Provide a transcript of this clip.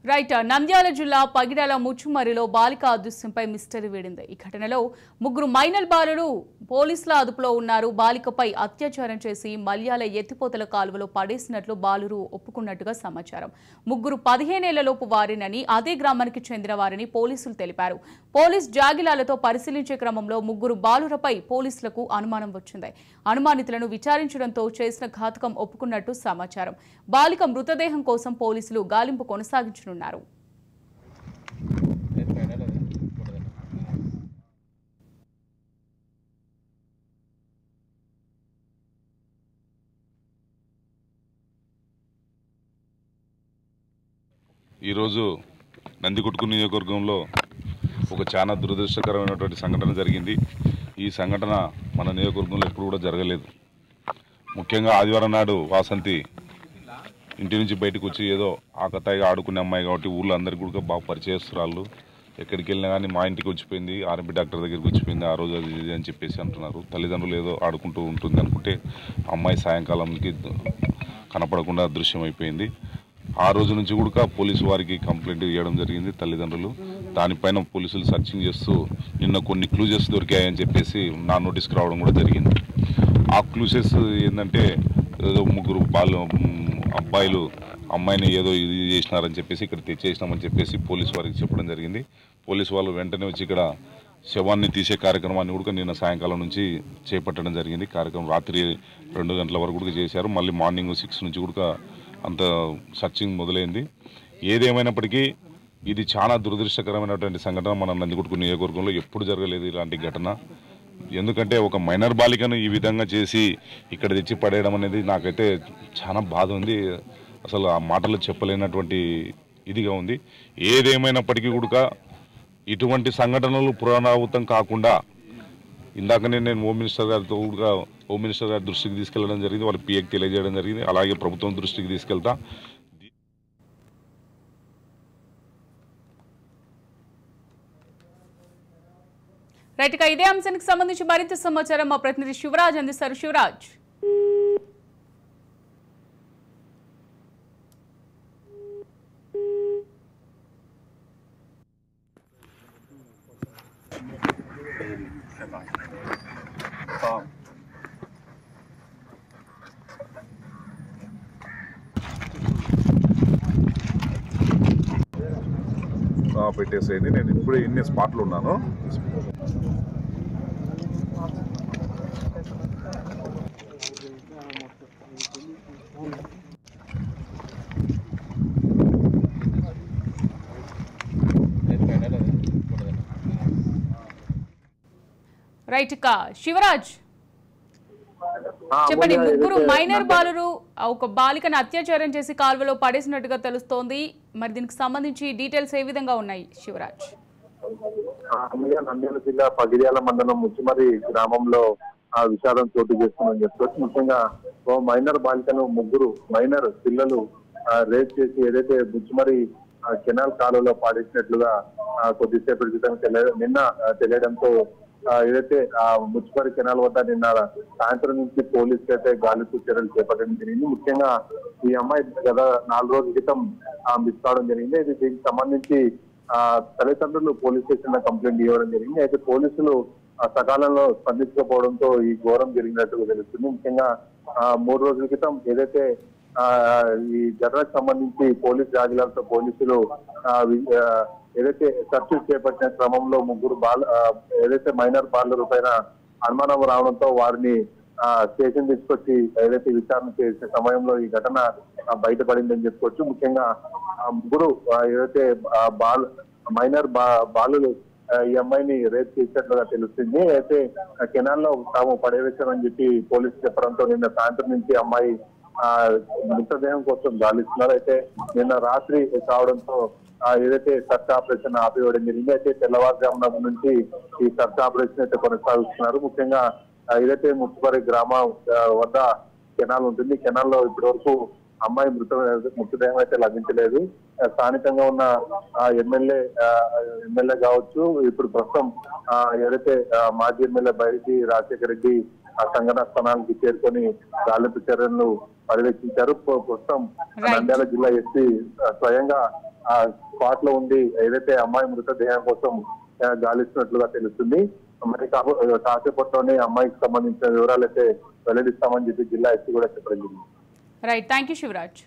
Right Nandyal జిల్లా పగిడాల ముచ్చుమరిలో బాలిక అదృశ్యంపై mystery వేడింది. ఈ ఘటనలో ముగ్గురు మైనర్ బాలురు పోలీసుల అదుపులో ఉన్నారు. బాలికపై అత్యాచారం చేసి మల్యాల ఎత్తిపోతల కాలువలో పడేసినట్లు బాలురు ఒప్పుకున్నట్టుగా సమాచారం. ముగ్గురు 15 ఏళ్లలోపు వారినని, అదే గ్రామానికి చెందిన వారిని పోలీసులు తెలిపారు. పోలీస్ జాగిలాలతో పరిశీలించే క్రమంలో ముగ్గురు బాలురపై పోలీసులకు అనుమానం వచ్చింది. అనుమానితులను విచారించడంతో చేసిన ఘాతుకం ఒప్పుకున్నట్టు సమాచారం. బాలిక మృతదేహం కోసం పోలీసులు గాలింపు కొనసాగించారు. ఈరోజు నందికొట్కు నియోజకవర్గంలో ఒక చాలా దురదృష్టకరమైనటువంటి సంఘటన జరిగింది. ఈ సంఘటన మన నియోజకవర్గంలో ఎప్పుడు కూడా జరగలేదు. ముఖ్యంగా ఆదివారం నాడు వాసంతి ఇంటి నుంచి బయటకు వచ్చి ఏదో ఆకతాయిగా ఆడుకునే అమ్మాయి కాబట్టి ఊళ్ళో అందరికీ కూడా బాగా పరిచయస్తురాళ్ళు. ఎక్కడికి వెళ్ళినా కానీ మా ఇంటికి వచ్చిపోయింది, ఆర్ఎంపీ డాక్టర్ దగ్గరికి వచ్చిపోయింది, ఆ రోజు అది ఇది అని చెప్పేసి అంటున్నారు. తల్లిదండ్రులు ఏదో ఆడుకుంటూ ఉంటుంది అనుకుంటే అమ్మాయి సాయంకాలంకి కనపడకుండా దృశ్యం అయిపోయింది. ఆ రోజు నుంచి కూడా పోలీసు వారికి కంప్లైంట్ ఇవ్వడం జరిగింది తల్లిదండ్రులు. దానిపైన పోలీసులు సర్చింగ్ చేస్తూ నిన్న కొన్ని క్లూజెస్ దొరికాయని చెప్పేసి నా నోటీస్కి రావడం కూడా జరిగింది. ఆ క్లూజెస్ ఏంటంటే ఏదో ముగ్గురు అబ్బాయిలు అమ్మాయిని ఏదో ఇది చేసినారని చెప్పేసి ఇక్కడ తెచ్చేసినామని చెప్పేసి పోలీసు వారికి చెప్పడం జరిగింది. పోలీసు వాళ్ళు వెంటనే వచ్చి ఇక్కడ శవాన్ని తీసే కార్యక్రమాన్ని కూడా నిన్న సాయంకాలం నుంచి చేపట్టడం జరిగింది. కార్యక్రమం రాత్రి 2 గంటల వరకు కూడా చేశారు. మళ్ళీ మార్నింగ్ 6 నుంచి కూడా అంత సర్చింగ్ మొదలైంది. ఏదేమైనప్పటికీ ఇది చాలా దురదృష్టకరమైనటువంటి సంఘటన. మన నందికొట్కు నియోజకవర్గంలో ఎప్పుడు జరగలేదు ఇలాంటి ఘటన. ఎందుకంటే ఒక మైనర్ బాలికను ఈ విధంగా చేసి ఇక్కడ తెచ్చి పడేయడం అనేది నాకైతే చాలా బాధ ఉంది. అసలు ఆ మాటలు చెప్పలేనటువంటి ఇదిగా ఉంది. ఏదేమైనప్పటికీ కూడా ఇటువంటి సంఘటనలు పునరావృతం కాకుండా ఇందాకనే నేను హోమ్ మినిస్టర్ గారితో కూడా హోమ్ మినిస్టర్ గారి దృష్టికి తీసుకెళ్లడం జరిగింది. వాళ్ళ పిఏకి తెలియజేయడం జరిగింది. అలాగే ప్రభుత్వం దృష్టికి తీసుకెళ్తా. రైట్ గా ఇదే అంశానికి సంబంధించి మరింత సమాచారం మా ప్రతినిధి శివరాజ్ అందిస్తారు. శివరాజ్, పెట్టేసేది. నేను ఇప్పుడే ఇన్ని స్పాట్లు ఉన్నాను. రైట్ కా శివరాజ్ చెప్పండి. ముగ్గురు మైనర్ బాలురు ఒక బాలికను అత్యాచారం చేసి కాల్వలో పడేసినట్టుగా తెలుస్తోంది. మరి దీనికి సంబంధించి డీటెయిల్స్ ఏ విధంగా ఉన్నాయి శివరాజ్? నంద్యాల జిల్లా పగిడ్యాల మండలం ముచ్చుమరి గ్రామంలో విషాదం చోటు చేస్తుందని చెప్పుకోవచ్చు. ముఖ్యంగా ఓ మైనర్ బాలికను ముగ్గురు మైనర్ పిల్లలు రేప్ చేసి ఏదైతే ముచ్చుమరి కెనాల్ కాలువలో పాడేసినట్లుగా కొద్దిసేపటి క్రితం నిన్న తెలియడంతో ఏదైతే ఆ ముచ్చుమరి కెనాల్ వద్ద నిన్న సాయంత్రం నుంచి పోలీసులు అయితే గాలింపు చర్యలు చేపట్టడం జరిగింది. ముఖ్యంగా ఈ అమ్మాయి గత 4 రోజుల క్రితం మిస్ కావడం జరిగింది. దీనికి సంబంధించి తల్లిదండ్రులు పోలీస్ స్టేషన్ లో కంప్లైంట్ ఇవ్వడం జరిగింది. అయితే పోలీసులు సకాలంలో స్పందించకపోవడంతో ఈ ఘోరం జరిగినట్టుగా తెలుస్తుంది. ముఖ్యంగా 3 రోజుల క్రితం ఏదైతే ఈ ఘటనకు సంబంధించి పోలీస్ జాగిలాలతో పోలీసులు ఏదైతే సెర్చ్ చేపట్టిన క్రమంలో ముగ్గురు ఏదైతే మైనర్ బాలుర పైన అనుమానం రావడంతో వారిని స్టేషన్ తీసుకొచ్చి ఏదైతే విచారణ చేసే సమయంలో ఈ ఘటన బయటపడిందని చెప్పుకోవచ్చు. ముఖ్యంగా ముగ్గురు ఏదైతే మైనర్ బాలులు ఈ అమ్మాయిని రేప్ చేసినట్లుగా తెలుస్తుంది. అయితే కెనాల్లో తాము పడవేశామని చెప్పి పోలీసులు చెప్పడంతో నిన్న సాయంత్రం నుంచి అమ్మాయి మృతదేహం కోసం గాలిస్తున్నారు. అయితే నిన్న రాత్రి కావడంతో ఏదైతే సర్చ్ ఆపరేషన్ ఆపివేయడం జరిగింది. అయితే తెల్లవారుజామున నుంచి ఈ సర్చ్ ఆపరేషన్ అయితే కొనసాగిస్తున్నారు. ముఖ్యంగా ఏదైతే ముచ్చుమరి గ్రామం వద్ద కెనాల్ ఉంటుంది. కెనాల్లో ఇప్పటి వరకు అమ్మాయి మృతదేహం అయితే లభించలేదు. స్థానికంగా ఉన్న ఎమ్మెల్యే కావచ్చు, ఇప్పుడు ప్రస్తుతం ఏదైతే మాజీ ఎమ్మెల్యే బైరెడ్డి రాజశేఖర రెడ్డి సంఘటన స్థానానికి చేరుకొని గాలింపు చర్యలను పర్యవేక్షించారు. ప్రస్తుతం నంద్యాల జిల్లా ఎస్పీ స్వయంగా ఆ స్పాట్ లో ఉండి ఏదైతే అమ్మాయి మృతదేహం కోసం గాలిస్తున్నట్లుగా తెలుస్తుంది. మరి కాసేపట్లోనే అమ్మాయికి సంబంధించిన వివరాలు అయితే వెల్లడిస్తామని చెప్పి జిల్లా ఎస్పీ కూడా చెప్పడం జరిగింది. Right, thank you Shivraj.